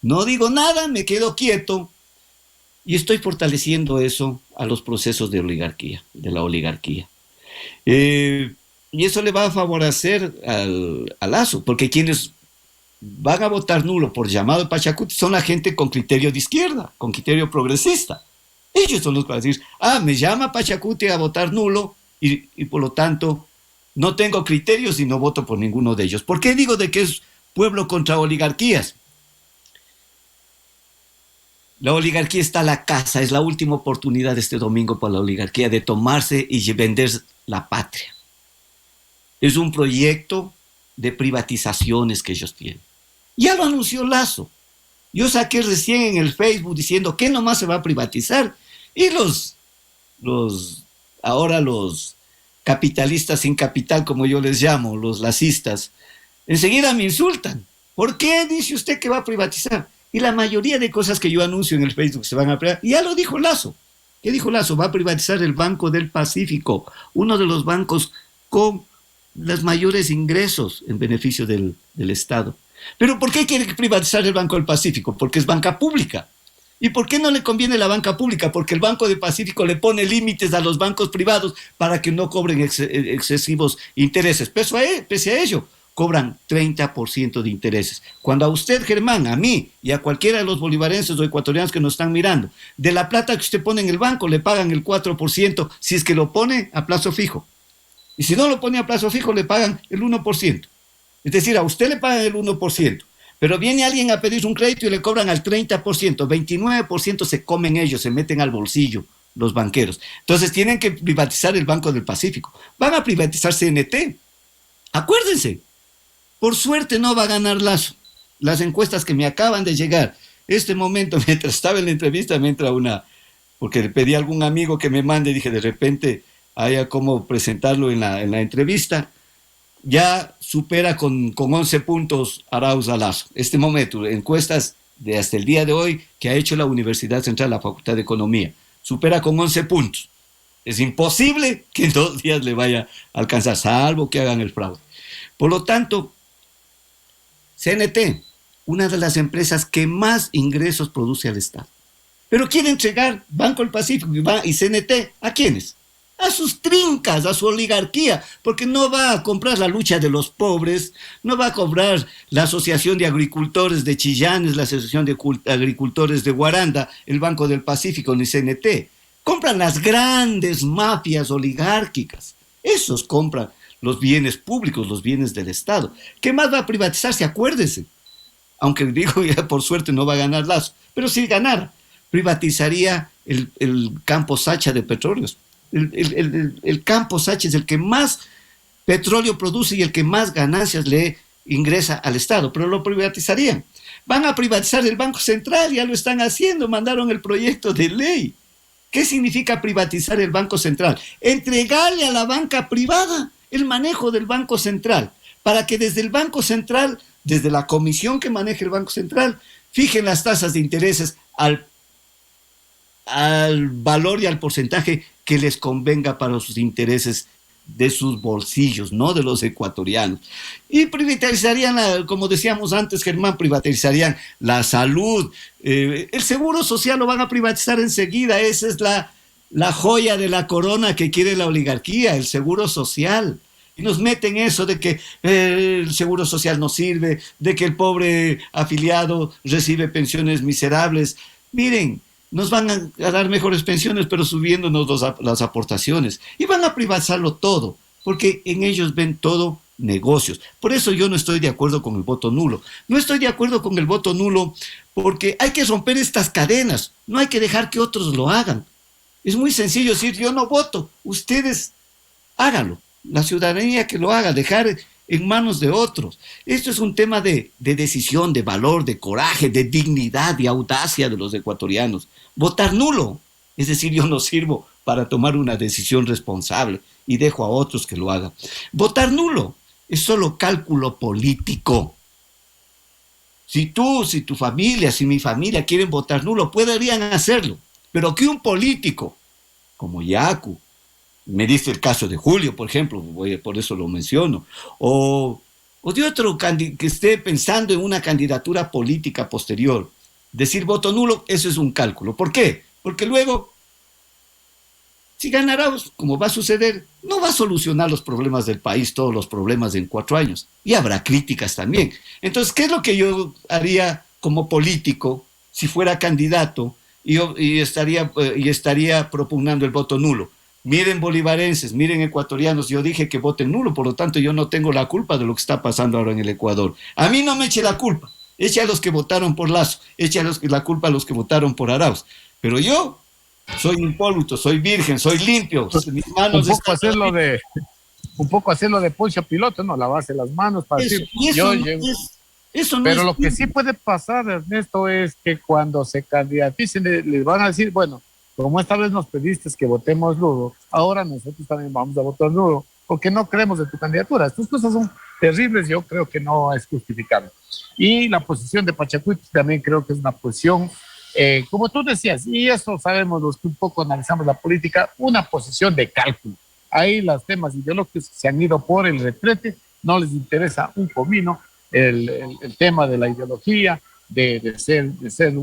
No digo nada, me quedo quieto y estoy fortaleciendo eso a los procesos de la oligarquía. Y eso le va a favorecer a Lazo, porque quienes van a votar nulo por llamado de Pachacuti son la gente con criterio de izquierda, con criterio progresista. Ellos son los que van a decir, me llama Pachacuti a votar nulo y por lo tanto No tengo criterios y no voto por ninguno de ellos. ¿Por qué digo de que es pueblo contra oligarquías? La oligarquía está a la casa, es la última oportunidad este domingo para la oligarquía de tomarse y vender la patria. Es un proyecto de privatizaciones que ellos tienen. Ya lo anunció Lasso. Yo saqué recién en el Facebook diciendo que nomás se va a privatizar. Y ahora los capitalistas sin capital, como yo les llamo, los lacistas, enseguida me insultan. ¿Por qué dice usted que va a privatizar? Y la mayoría de cosas que yo anuncio en el Facebook se van a privatizar. Ya lo dijo Lasso. ¿Qué dijo Lasso? Va a privatizar el Banco del Pacífico, uno de los bancos con los mayores ingresos en beneficio del Estado. ¿Pero por qué quiere privatizar el Banco del Pacífico? Porque es banca pública. ¿Y por qué no le conviene la banca pública? Porque el Banco del Pacífico le pone límites a los bancos privados para que no cobren excesivos intereses. Pese a ello, cobran 30% de intereses. Cuando a usted, Germán, a mí y a cualquiera de los bolivarenses o ecuatorianos que nos están mirando, de la plata que usted pone en el banco, le pagan el 4% si es que lo pone a plazo fijo. Y si no lo pone a plazo fijo, le pagan el 1%. Es decir, a usted le pagan el 1%, pero viene alguien a pedir un crédito y le cobran al 30%, 29% se comen ellos, se meten al bolsillo los banqueros. Entonces tienen que privatizar el Banco del Pacífico. Van a privatizar CNT. Acuérdense, por suerte no va a ganar Lasso. Las encuestas que me acaban de llegar, este momento, mientras estaba en la entrevista, me entra una, porque le pedí a algún amigo que me mande, dije, de repente haya cómo presentarlo en la entrevista. Ya supera con 11 puntos Arauz a Lasso. Este momento, encuestas de hasta el día de hoy que ha hecho la Universidad Central, la Facultad de Economía, supera con 11 puntos. Es imposible que en 2 días le vaya a alcanzar, salvo que hagan el fraude. Por lo tanto, CNT, una de las empresas que más ingresos produce al Estado. Pero quiere entregar Banco del Pacífico y CNT, ¿a quiénes? A sus trincas, a su oligarquía, porque no va a comprar la lucha de los pobres, no va a comprar la Asociación de Agricultores de Chillanes, la Asociación de Agricultores de Guaranda, el Banco del Pacífico, ni CNT. Compran las grandes mafias oligárquicas. Esos compran los bienes públicos, los bienes del Estado. ¿Qué más va a privatizarse? Acuérdese. Aunque digo, ya por suerte no va a ganar Lasso, pero si ganara, privatizaría el campo Sacha de petróleos. El campo Sacha es el que más petróleo produce y el que más ganancias le ingresa al Estado, pero lo privatizarían. Van a privatizar el Banco Central, ya lo están haciendo, mandaron el proyecto de ley. ¿Qué significa privatizar el Banco Central? Entregarle a la banca privada el manejo del Banco Central, para que desde el Banco Central, desde la comisión que maneja el Banco Central, fijen las tasas de intereses al valor y al porcentaje que les convenga para sus intereses de sus bolsillos, no de los ecuatorianos. Y privatizarían, como decíamos antes, Germán, privatizarían la salud, el seguro social lo van a privatizar enseguida. Esa es la joya de la corona que quiere la oligarquía, el seguro social. Y nos meten eso de que el seguro social no sirve, de que el pobre afiliado recibe pensiones miserables. Miren, nos van a dar mejores pensiones, pero subiéndonos las aportaciones. Y van a privatizarlo todo, porque en ellos ven todo negocios. Por eso yo no estoy de acuerdo con el voto nulo. No estoy de acuerdo con el voto nulo porque hay que romper estas cadenas. No hay que dejar que otros lo hagan. Es muy sencillo decir, yo no voto, ustedes háganlo. La ciudadanía que lo haga, dejar en manos de otros. Esto es un tema de decisión, de valor, de coraje, de dignidad, de audacia de los ecuatorianos. Votar nulo, es decir, yo no sirvo para tomar una decisión responsable y dejo a otros que lo hagan. Votar nulo es solo cálculo político. Si tú, si tu familia, si mi familia quieren votar nulo, podrían hacerlo, pero que un político como Yacu, me diste el caso de Julio, por ejemplo, por eso lo menciono, o de otro que esté pensando en una candidatura política posterior, decir voto nulo, eso es un cálculo. ¿Por qué? Porque luego, si ganará, como va a suceder, no va a solucionar los problemas del país, todos los problemas en 4 años, y habrá críticas también. Entonces, ¿qué es lo que yo haría como político si fuera candidato y estaría propugnando el voto nulo? Miren bolivarenses, miren ecuatorianos, yo dije que voten nulo, por lo tanto yo no tengo la culpa de lo que está pasando ahora en el Ecuador. A mí no me eche la culpa, eche a los que votaron por Lazo, eche la culpa a los que votaron por Arauz. Pero yo soy impoluto, soy virgen, soy limpio, mis manos Un poco están hacerlo de, un poco hacerlo de Poncio Piloto, ¿no? Lavarse las manos para eso, decir, y yo llego. eso no Pero es lo que sí puede pasar, Ernesto, es que cuando se candidaticen, les van a decir, bueno, como esta vez nos pediste que votemos nulo, ahora nosotros también vamos a votar nulo, porque no creemos en tu candidatura. Estas cosas son terribles, yo creo que no es justificable. Y la posición de Pachacuti también creo que es una posición, como tú decías, y eso sabemos los que un poco analizamos la política, una posición de cálculo. Ahí los temas ideológicos se han ido por el retrete, no les interesa un comino el tema de la ideología, de ser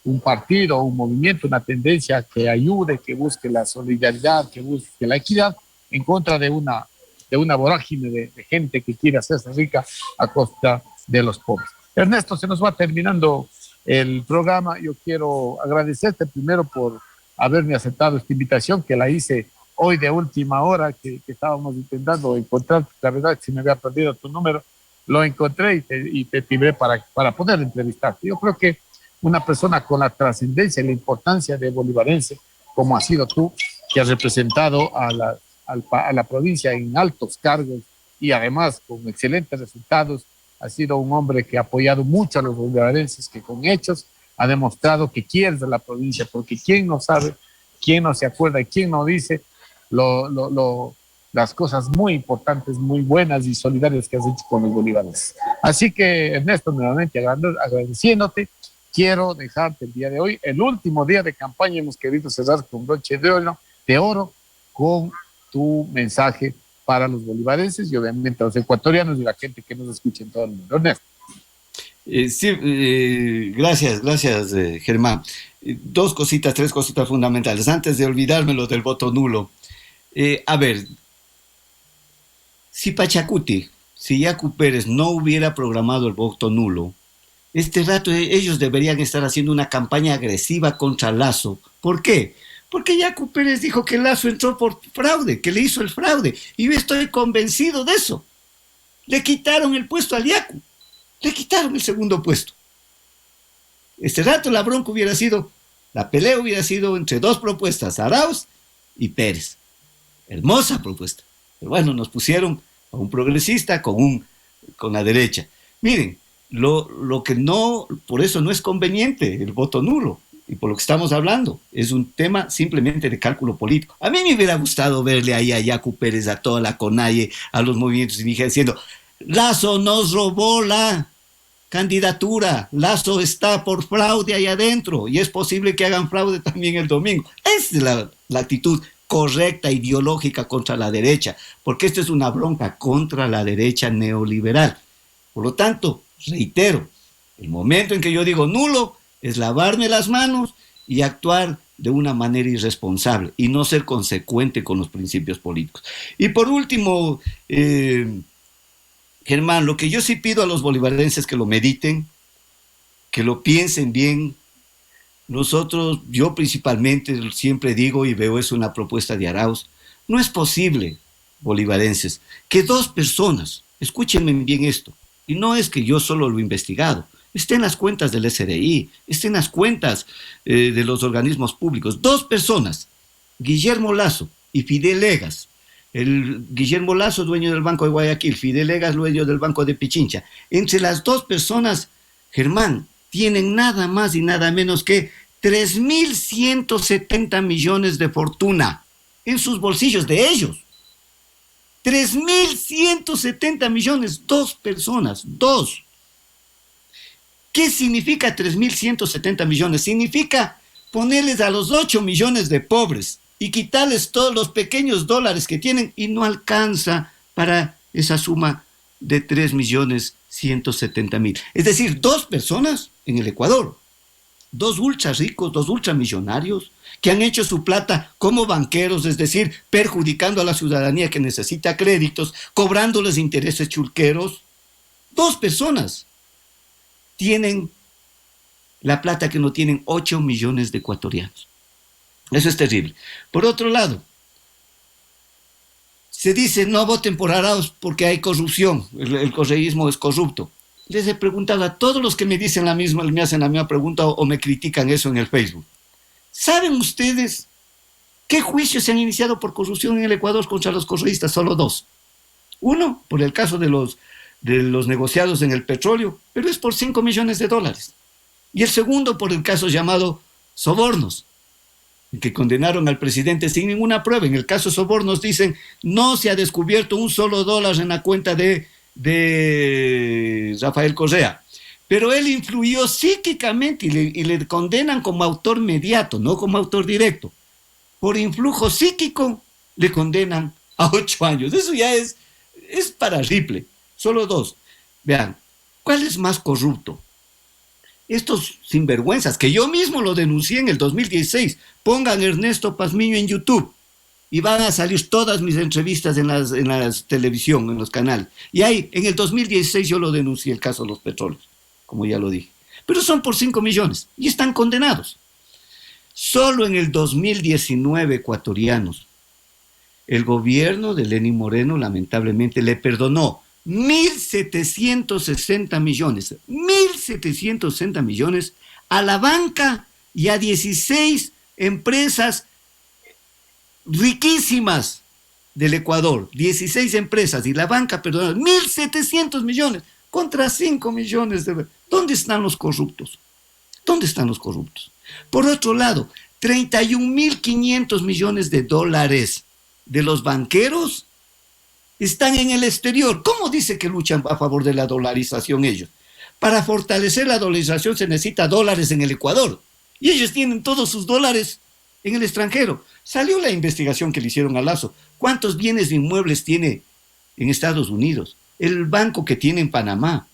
un partido, un movimiento, una tendencia que ayude, que busque la solidaridad, que busque la equidad en contra de una vorágine de gente que quiere hacerse rica a costa de los pobres. Ernesto, se nos va terminando el programa. Yo quiero agradecerte primero por haberme aceptado esta invitación, que la hice hoy de última hora, que estábamos intentando encontrar. La verdad, si me había perdido tu número, lo encontré y te timbré para poder entrevistarte. Yo creo que una persona con la trascendencia y la importancia de bolivarense, como has sido tú, que has representado a la provincia en altos cargos y además con excelentes resultados, ha sido un hombre que ha apoyado mucho a los bolivarenses, que con hechos ha demostrado que quieres de la provincia, porque quién no sabe, quién no se acuerda y quién no dice las cosas muy importantes, muy buenas y solidarias que has hecho con los bolivarenses. Así que, Ernesto, nuevamente agradeciéndote, quiero dejarte el día de hoy, el último día de campaña, hemos querido cerrar con broche de oro con tu mensaje para los bolivarenses y obviamente a los ecuatorianos y la gente que nos escucha en todo el mundo. Ernesto. Gracias, Germán. Dos cositas, tres cositas fundamentales. Antes de olvidarme lo del voto nulo. A ver, si Pachacuti, si Yacu Pérez no hubiera programado el voto nulo, este rato ellos deberían estar haciendo una campaña agresiva contra Lazo. ¿Por qué? Porque Yacu Pérez dijo que Lazo entró por fraude, que le hizo el fraude. Y yo estoy convencido de eso. Le quitaron el puesto al Yacu. Le quitaron el segundo puesto. Este rato la bronca hubiera sido, la pelea hubiera sido entre dos propuestas, Arauz y Pérez. Hermosa propuesta. Pero bueno, nos pusieron a un progresista con la derecha. Miren, lo que no, por eso no es conveniente el voto nulo, y por lo que estamos hablando, es un tema simplemente de cálculo político. A mí me hubiera gustado verle ahí a Yacu Pérez, a toda la CONAIE, a los movimientos indígenas diciendo, Lazo nos robó la candidatura, Lazo está por fraude ahí adentro, y es posible que hagan fraude también el domingo. Esa es la actitud correcta, ideológica contra la derecha, porque esto es una bronca contra la derecha neoliberal. Por lo tanto, reitero, el momento en que yo digo nulo es lavarme las manos y actuar de una manera irresponsable y no ser consecuente con los principios políticos. Y por último, Germán, lo que yo sí pido a los bolivarenses que lo mediten, que lo piensen bien. Nosotros, yo principalmente siempre digo y veo es una propuesta de Arauz, no es posible, bolivarenses, que dos personas, escúchenme bien esto, y no es que yo solo lo he investigado, está en las cuentas del SRI, está en las cuentas de los organismos públicos, dos personas, Guillermo Lazo y Fidel Legas, Guillermo Lazo, dueño del Banco de Guayaquil, Fidel Legas, dueño del Banco de Pichincha, entre las dos personas, Germán, tienen nada más y nada menos que 3.170 millones de fortuna en sus bolsillos de ellos. 3.170 millones, dos personas, dos. ¿Qué significa 3.170 millones? Significa ponerles a los 8 millones de pobres y quitarles todos los pequeños dólares que tienen y no alcanza para esa suma de 3.170.000. Es decir, dos personas en el Ecuador, dos ultra ricos, dos ultramillonarios que han hecho su plata como banqueros, es decir, perjudicando a la ciudadanía que necesita créditos, cobrándoles intereses chulqueros. Dos personas tienen la plata que no tienen 8 millones de ecuatorianos. Eso es terrible. Por otro lado, se dice no voten por Arauz porque hay corrupción, el correísmo es corrupto. Les he preguntado a todos los que me dicen la misma, me hacen la misma pregunta o me critican eso en el Facebook. ¿Saben ustedes qué juicios se han iniciado por corrupción en el Ecuador contra los correístas? Solo dos. Uno, por el caso de los negociados en el petróleo, pero es por $5 millones. Y el segundo, por el caso llamado sobornos, que condenaron al presidente sin ninguna prueba. En el caso sobornos dicen, no se ha descubierto un solo dólar en la cuenta de Rafael Correa. Pero él influyó psíquicamente y le condenan como autor mediato, no como autor directo. Por influjo psíquico le condenan a 8 años. Eso ya es para Ripley. Solo dos. Vean, ¿cuál es más corrupto? Estos sinvergüenzas, que yo mismo lo denuncié en el 2016, pongan Ernesto Pazmiño en YouTube y van a salir todas mis entrevistas en las televisión, en los canales. Y ahí, en el 2016 yo lo denuncié, el caso de los petróleos, como ya lo dije. Pero son por 5 millones y están condenados. Solo en el 2019, ecuatorianos, el gobierno de Lenín Moreno lamentablemente le perdonó 1.760 millones, 1.760 millones a la banca y a 16 empresas riquísimas del Ecuador. 16 empresas y la banca, perdón, 1.700 millones contra 5 millones de... ¿Dónde están los corruptos? ¿Dónde están los corruptos? Por otro lado, 31.500 millones de dólares de los banqueros están en el exterior. ¿Cómo dice que luchan a favor de la dolarización ellos? Para fortalecer la dolarización se necesita dólares en el Ecuador. Y ellos tienen todos sus dólares en el extranjero. Salió la investigación que le hicieron a Lazo. ¿Cuántos bienes inmuebles tiene en Estados Unidos? El banco que tiene en Panamá.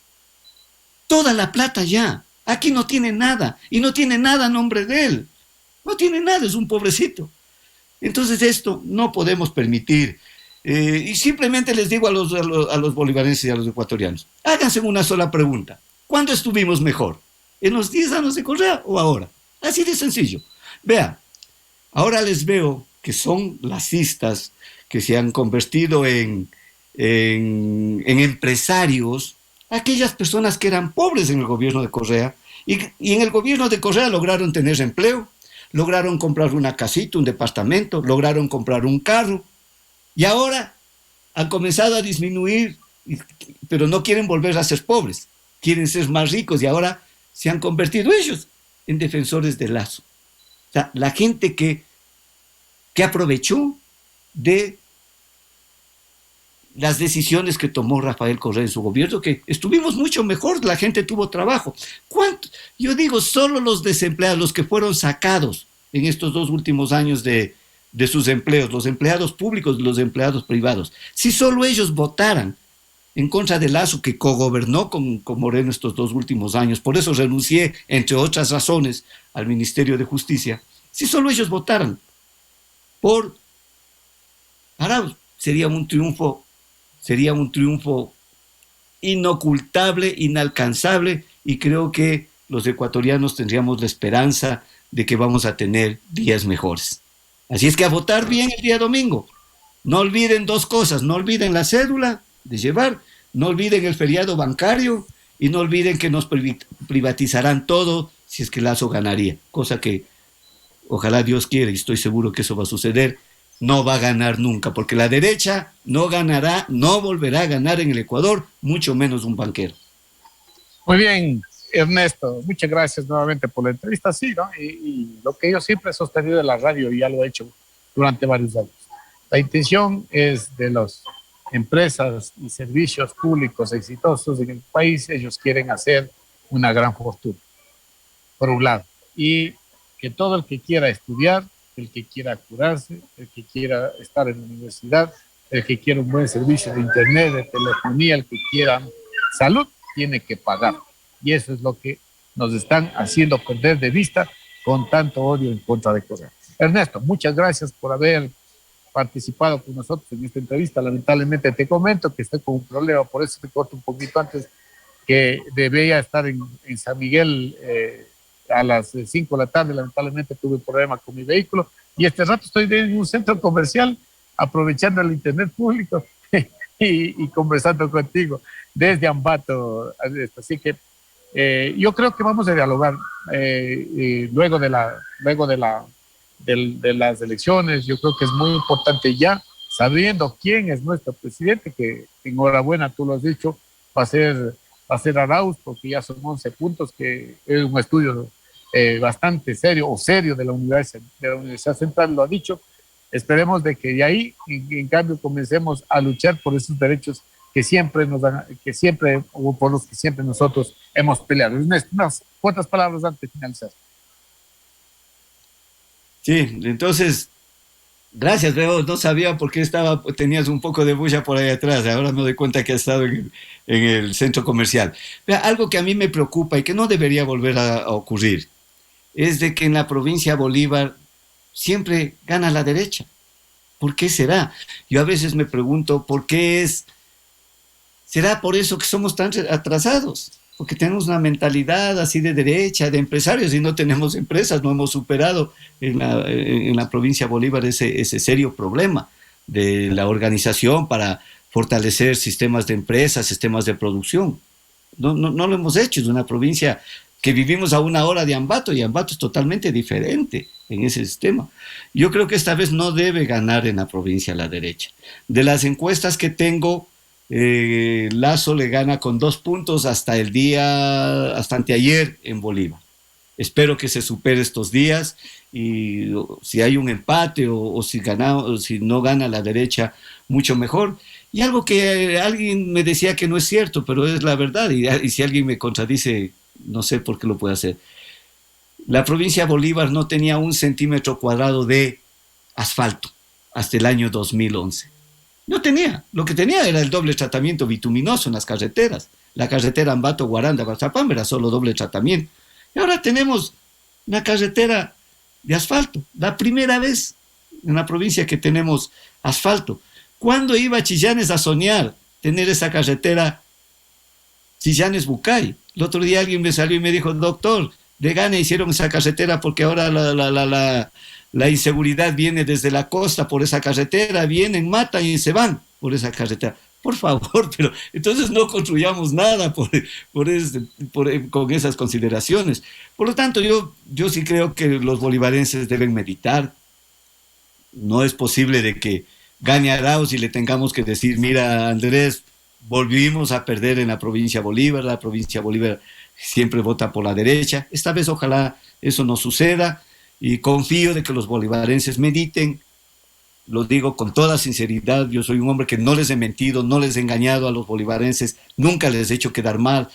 Toda la plata ya. Aquí no tiene nada. Y no tiene nada a nombre de él. No tiene nada, es un pobrecito. Entonces esto no podemos permitir. Y simplemente les digo a los bolivarenses y a los ecuatorianos, háganse una sola pregunta. ¿Cuándo estuvimos mejor? ¿En los 10 años de Correa o ahora? Así de sencillo. Vean, ahora les veo que son lacistas, que se han convertido en empresarios, aquellas personas que eran pobres en el gobierno de Correa, y en el gobierno de Correa lograron tener empleo, lograron comprar una casita, un departamento, lograron comprar un carro, y ahora han comenzado a disminuir, pero no quieren volver a ser pobres, quieren ser más ricos y ahora se han convertido ellos en defensores de Lazo. O sea, la gente que aprovechó de las decisiones que tomó Rafael Correa en su gobierno, que estuvimos mucho mejor, la gente tuvo trabajo. ¿Cuánto? Yo digo, solo los desempleados, los que fueron sacados en estos 2 últimos años de sus empleos, los empleados públicos y los empleados privados. Si solo ellos votaran en contra de Lazo, que cogobernó con Moreno estos 2 últimos años, por eso renuncié, entre otras razones, al Ministerio de Justicia, si solo ellos votaran por Arauz, sería un triunfo inocultable, inalcanzable, y creo que los ecuatorianos tendríamos la esperanza de que vamos a tener días mejores. Así es que a votar bien el día domingo. No olviden 2 cosas, no olviden la cédula de llevar, no olviden el feriado bancario y no olviden que nos privatizarán todo si es que Lazo ganaría, cosa que ojalá Dios quiera y estoy seguro que eso va a suceder. No va a ganar nunca, porque la derecha no ganará, no volverá a ganar en el Ecuador, mucho menos un banquero. Muy bien, Ernesto, muchas gracias nuevamente por la entrevista. Sí, ¿no? Y lo que yo siempre he sostenido de la radio, y ya lo he hecho durante varios años, la intención es de las empresas y servicios públicos exitosos en el país, ellos quieren hacer una gran fortuna, por un lado, y que todo el que quiera estudiar, el que quiera curarse, el que quiera estar en la universidad, el que quiera un buen servicio de internet, de telefonía, el que quiera salud, tiene que pagar. Y eso es lo que nos están haciendo perder de vista con tanto odio en contra de Correa. Ernesto, muchas gracias por haber participado con nosotros en esta entrevista. Lamentablemente te comento que estoy con un problema, por eso te corto un poquito antes, que debía estar en San Miguel a las 5 de la tarde. Lamentablemente tuve un problema con mi vehículo, y este rato estoy en un centro comercial aprovechando el internet público y conversando contigo desde Ambato. Así que yo creo que vamos a dialogar luego de las elecciones. Yo creo que es muy importante ya, sabiendo quién es nuestro presidente, que enhorabuena, tú lo has dicho, va a ser Arauz, porque ya son 11 puntos, que es un estudio bastante serio de la Universidad Central, lo ha dicho. Esperemos de que de ahí, en cambio, comencemos a luchar por esos derechos que siempre o por los que siempre nosotros hemos peleado. Unas cuantas palabras antes de finalizar. Sí, entonces, gracias, Leo. No sabía por qué tenías un poco de bulla por ahí atrás. Ahora me doy cuenta que has estado en el centro comercial. Vea, algo que a mí me preocupa y que no debería volver a ocurrir es de que en la provincia de Bolívar siempre gana la derecha. ¿Por qué será? Yo a veces me pregunto por qué es. ¿Será por eso que somos tan atrasados? Porque tenemos una mentalidad así de derecha, de empresarios, y no tenemos empresas, no hemos superado en la provincia de Bolívar ese serio problema de la organización para fortalecer sistemas de empresas, sistemas de producción. No lo hemos hecho, es una provincia que vivimos a 1 hora de Ambato, y Ambato es totalmente diferente en ese sistema. Yo creo que esta vez no debe ganar en la provincia la derecha. De las encuestas que tengo, Lazo le gana con 2 puntos hasta anteayer en Bolívar. Espero que se supere estos días, y si hay un empate o si no gana la derecha, mucho mejor. Y algo que alguien me decía que no es cierto, pero es la verdad, y si alguien me contradice, no sé por qué lo puede hacer. La provincia de Bolívar no tenía 1 centímetro cuadrado de asfalto hasta el año 2011. No tenía. Lo que tenía era el doble tratamiento bituminoso en las carreteras. La carretera Ambato-Guaranda-Guachapán era solo doble tratamiento. Y ahora tenemos una carretera de asfalto. La primera vez en la provincia que tenemos asfalto. ¿Cuándo iba Chillanes a soñar tener esa carretera Chillanes-Bucay? El otro día alguien me salió y me dijo: doctor, de gana hicieron esa carretera porque ahora la inseguridad viene desde la costa por esa carretera, vienen, matan y se van por esa carretera. Por favor, pero entonces no construyamos nada con esas consideraciones. Por lo tanto, yo sí creo que los bolivarenses deben meditar. No es posible de que gane Arauz y le tengamos que decir: mira, Andrés, volvimos a perder en la provincia de Bolívar, la provincia de Bolívar siempre vota por la derecha. Esta vez ojalá eso no suceda, y confío de que los bolivarenses mediten. Lo digo con toda sinceridad, yo soy un hombre que no les he mentido, no les he engañado a los bolivarenses, nunca les he hecho quedar mal,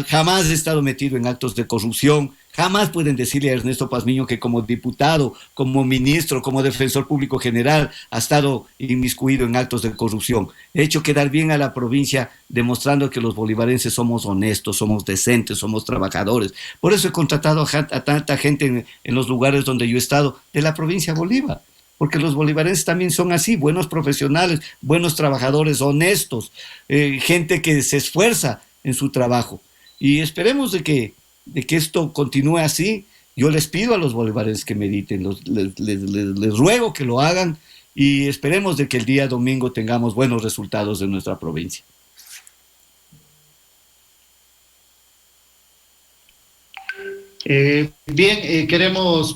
jamás he estado metido en actos de corrupción. Jamás pueden decirle a Ernesto Pazmiño que como diputado, como ministro, como defensor público general ha estado inmiscuido en actos de corrupción. He hecho quedar bien a la provincia, demostrando que los bolivarenses somos honestos, somos decentes, somos trabajadores. Por eso he contratado a tanta gente en los lugares donde yo he estado de la provincia de Bolívar. Porque los bolivarenses también son así, buenos profesionales, buenos trabajadores, honestos, gente que se esfuerza en su trabajo. Y esperemos de que esto continúe así. Yo les pido a los bolivarenses que mediten, les ruego que lo hagan, y esperemos de que el día domingo tengamos buenos resultados de nuestra provincia.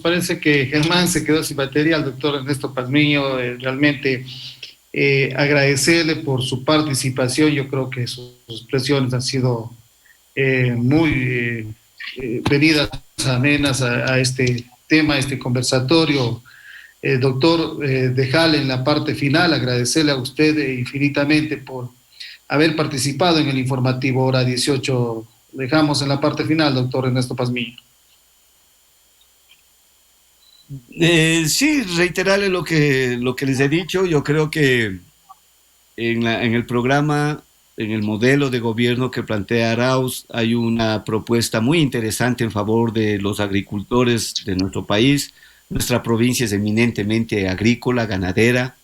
Parece que Germán se quedó sin batería, al doctor Ernesto Pazmiño, realmente agradecerle por su participación. Yo creo que sus expresiones han sido muy venidas amenas a este tema, a este conversatorio. Doctor, dejarle en la parte final, agradecerle a usted infinitamente por haber participado en el informativo hora 18. Dejamos en la parte final, doctor Ernesto Pazmiño. Sí, reiterarle lo que les he dicho. Yo creo que en el programa, en el modelo de gobierno que plantea Arauz, hay una propuesta muy interesante en favor de los agricultores de nuestro país. Nuestra provincia es eminentemente agrícola, ganadera.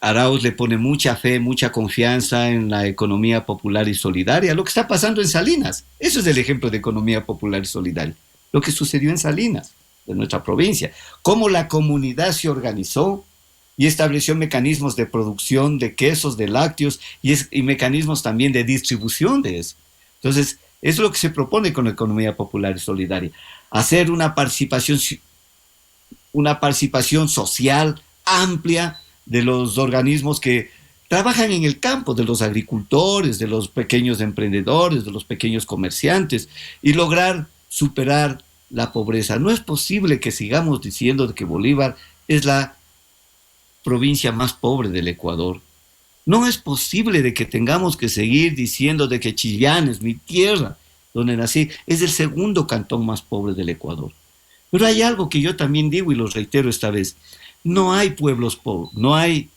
Arauz le pone mucha fe, mucha confianza en la economía popular y solidaria. Lo que está pasando en Salinas, eso es el ejemplo de economía popular y solidaria. Lo que sucedió en Salinas. de nuestra provincia, cómo la comunidad se organizó y estableció mecanismos de producción de quesos, de lácteos y mecanismos también de distribución de eso. Entonces, eso es lo que se propone con la economía popular y solidaria, hacer una participación social amplia de los organismos que trabajan en el campo, de los agricultores, de los pequeños emprendedores, de los pequeños comerciantes, y lograr superar la pobreza. No es posible que sigamos diciendo que Bolívar es la provincia más pobre del Ecuador. No es posible de que tengamos que seguir diciendo de que Chillán es mi tierra, donde nací, es el segundo cantón más pobre del Ecuador. Pero hay algo que yo también digo y lo reitero esta vez. No hay pueblos pobres, no hay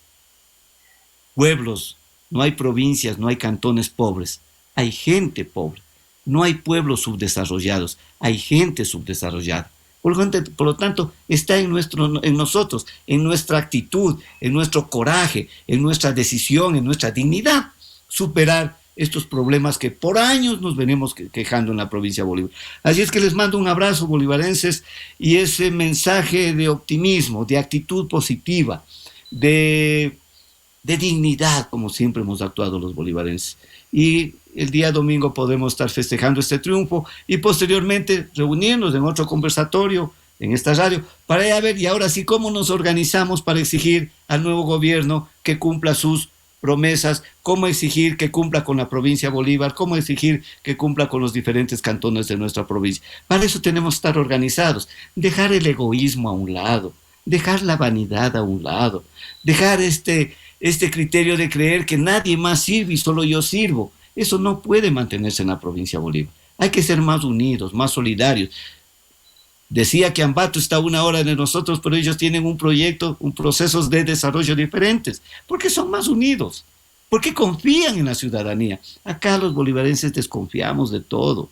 pueblos, no hay provincias, no hay cantones pobres. Hay gente pobre. No hay pueblos subdesarrollados, hay gente subdesarrollada. Por lo tanto, está en nosotros, en nuestra actitud, en nuestro coraje, en nuestra decisión, en nuestra dignidad, superar estos problemas que por años nos venimos quejando en la provincia de Bolívar. Así es que les mando un abrazo, bolivarenses, y ese mensaje de optimismo, de actitud positiva, de dignidad, como siempre hemos actuado los bolivarenses. Y el día domingo podemos estar festejando este triunfo y posteriormente reunirnos en otro conversatorio en esta radio para ya ver, y ahora sí, cómo nos organizamos para exigir al nuevo gobierno que cumpla sus promesas, cómo exigir que cumpla con la provincia de Bolívar, cómo exigir que cumpla con los diferentes cantones de nuestra provincia. Para eso tenemos que estar organizados, dejar el egoísmo a un lado, dejar la vanidad a un lado, dejar este criterio de creer que nadie más sirve y solo yo sirvo. Eso no puede mantenerse en la provincia de Bolívar. Hay que ser más unidos, más solidarios. Decía que Ambato está a 1 hora de nosotros, pero ellos tienen un proyecto, un procesos de desarrollo diferentes, porque son más unidos, porque confían en la ciudadanía. Acá los bolivarenses desconfiamos de todo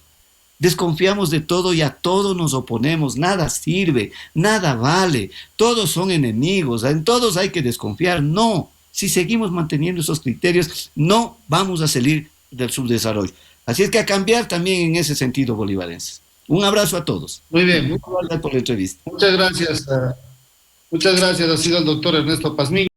y a todo nos oponemos, nada sirve, nada vale, todos son enemigos, en todos hay que desconfiar. No, si seguimos manteniendo esos criterios, no vamos a salir del subdesarrollo. Así es que a cambiar también en ese sentido, bolivarenses. Un abrazo a todos. Muy bien. Muchas gracias por la entrevista. Muchas gracias. Muchas gracias. Ha sido el doctor Ernesto Pazmiño.